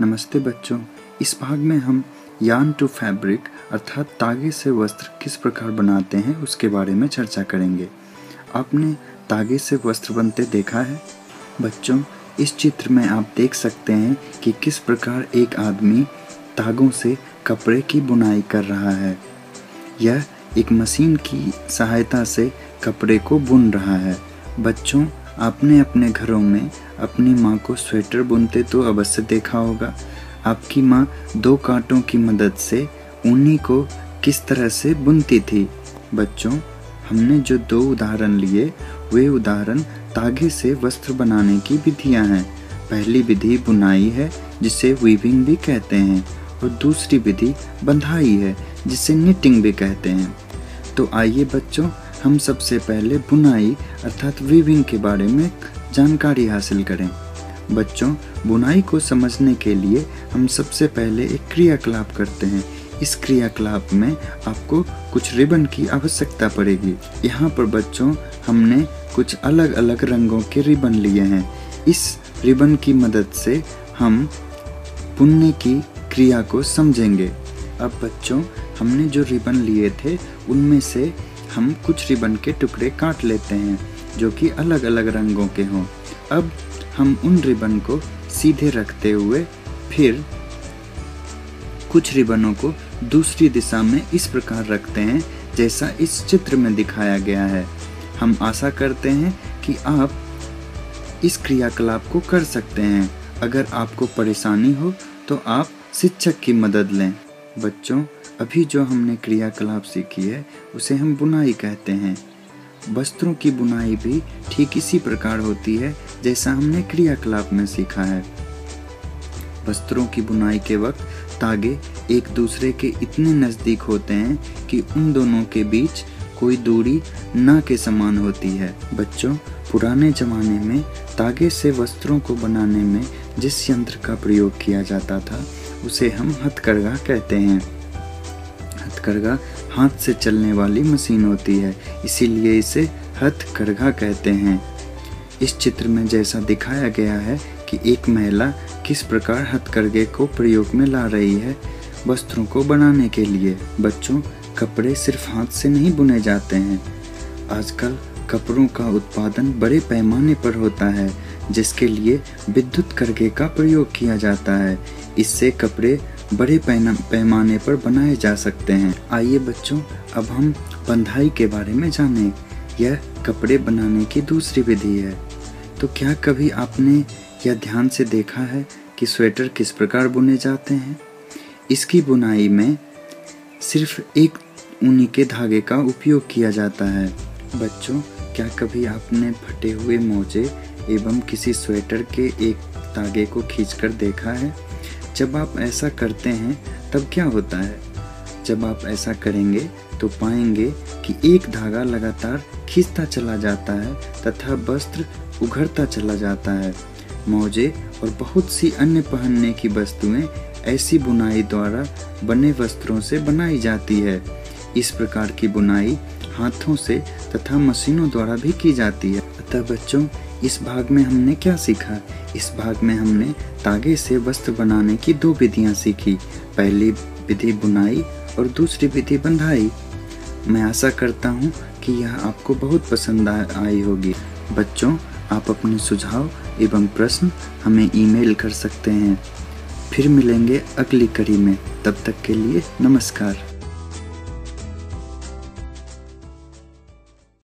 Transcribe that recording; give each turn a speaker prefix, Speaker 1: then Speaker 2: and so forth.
Speaker 1: नमस्ते बच्चों। इस भाग में हम यार्न टू फैब्रिक अर्थात तागे से वस्त्र किस प्रकार बनाते हैं उसके बारे में चर्चा करेंगे। आपने तागे से वस्त्र बनते देखा है? बच्चों, इस चित्र में आप देख सकते हैं कि किस प्रकार एक आदमी तागों से कपड़े की बुनाई कर रहा है। यह एक मशीन की सहायता से कपड़े को बुन रहा है। बच्चों, आपने अपने घरों में अपनी माँ को स्वेटर बुनते तो अवश्य देखा होगा। आपकी माँ 2 कांटों की मदद से ऊनी को किस तरह से बुनती थी। बच्चों, हमने जो 2 उदाहरण लिए वे उदाहरण तागे से वस्त्र बनाने की विधियाँ हैं। पहली विधि बुनाई है जिसे वीविंग भी कहते हैं और दूसरी विधि बंधाई है जिसे निटिंग भी कहते हैं। तो आइए बच्चों, हम सबसे पहले बुनाई अर्थात वीविंग के बारे में जानकारी हासिल करें। बच्चों, बुनाई को समझने के लिए हम सबसे पहले एक क्रियाकलाप करते हैं। इस क्रियाकलाप में आपको कुछ रिबन की आवश्यकता पड़ेगी। यहाँ पर बच्चों हमने कुछ अलग अलग रंगों के रिबन लिए हैं। इस रिबन की मदद से हम बुनने की क्रिया को समझेंगे। अब बच्चों, हमने जो रिबन लिए थे उनमें से हम कुछ रिबन के टुकड़े काट लेते हैं जो कि अलग अलग रंगों के हों। अब हम उन रिबन को सीधे रखते हुए फिर कुछ रिबनों को दूसरी दिशा में इस प्रकार रखते हैं जैसा इस चित्र में दिखाया गया है। हम आशा करते हैं कि आप इस क्रियाकलाप को कर सकते हैं। अगर आपको परेशानी हो तो आप शिक्षक की मदद लें। बच्चों, अभी जो हमने क्रियाकलाप सीखी है उसे हम बुनाई कहते हैं। वस्त्रों की बुनाई भी ठीक इसी प्रकार होती है जैसा हमने क्रियाकलाप में सीखा है। वस्त्रों की बुनाई के वक्त तागे एक दूसरे के इतने नज़दीक होते हैं कि उन दोनों के बीच कोई दूरी ना के समान होती है। बच्चों, पुराने ज़माने में तागे से वस्त्रों को बनाने में जिस यंत्र का प्रयोग किया जाता था उसे हम हथकरघा कहते हैं। हथकरघा हाथ से चलने वाली मशीन होती है, इसीलिए इसे हथकरघा कहते हैं। इस चित्र में जैसा दिखाया गया है कि एक महिला किस प्रकार हथकरघे को प्रयोग में ला रही है वस्त्रों को बनाने के लिए। बच्चों, कपड़े सिर्फ हाथ से नहीं बुने जाते हैं। आजकल कपड़ों का उत्पादन बड़े पैमाने पर होता है जिसके लिए विद्युत करघे का प्रयोग किया जाता है। इससे कपड़े बड़े पैमाने पर बनाए जा सकते हैं। आइए बच्चों, अब हम बंधाई के बारे में जानें। यह कपड़े बनाने की दूसरी विधि है। तो क्या कभी आपने यह ध्यान से देखा है कि स्वेटर किस प्रकार बुने जाते हैं? इसकी बुनाई में सिर्फ एक ऊनी के धागे का उपयोग किया जाता है। बच्चों, क्या कभी आपने फटे हुए मोजे एवं किसी स्वेटर के एक धागे को खींचकर देखा है? जब आप ऐसा करते हैं तब क्या होता है? जब आप ऐसा करेंगे तो पाएंगे कि एक धागा लगातार खींचता चला जाता है तथा वस्त्र उघड़ता चला जाता है। मोजे और बहुत सी अन्य पहनने की वस्तुएं ऐसी बुनाई द्वारा बने वस्त्रों से बनाई जाती है। इस प्रकार की बुनाई हाथों से तथा मशीनों द्वारा भी की जाती है। अतः बच्चों, इस भाग में हमने क्या सीखा? इस भाग में हमने तागे से वस्त्र बनाने की 2 विधियाँ सीखी। पहली विधि बुनाई और दूसरी विधि बंधाई। मैं आशा करता हूँ कि यह आपको बहुत पसंद आई होगी। बच्चों, आप अपने सुझाव एवं प्रश्न हमें ईमेल कर सकते हैं। फिर मिलेंगे अगली कड़ी में। तब तक के लिए नमस्कार।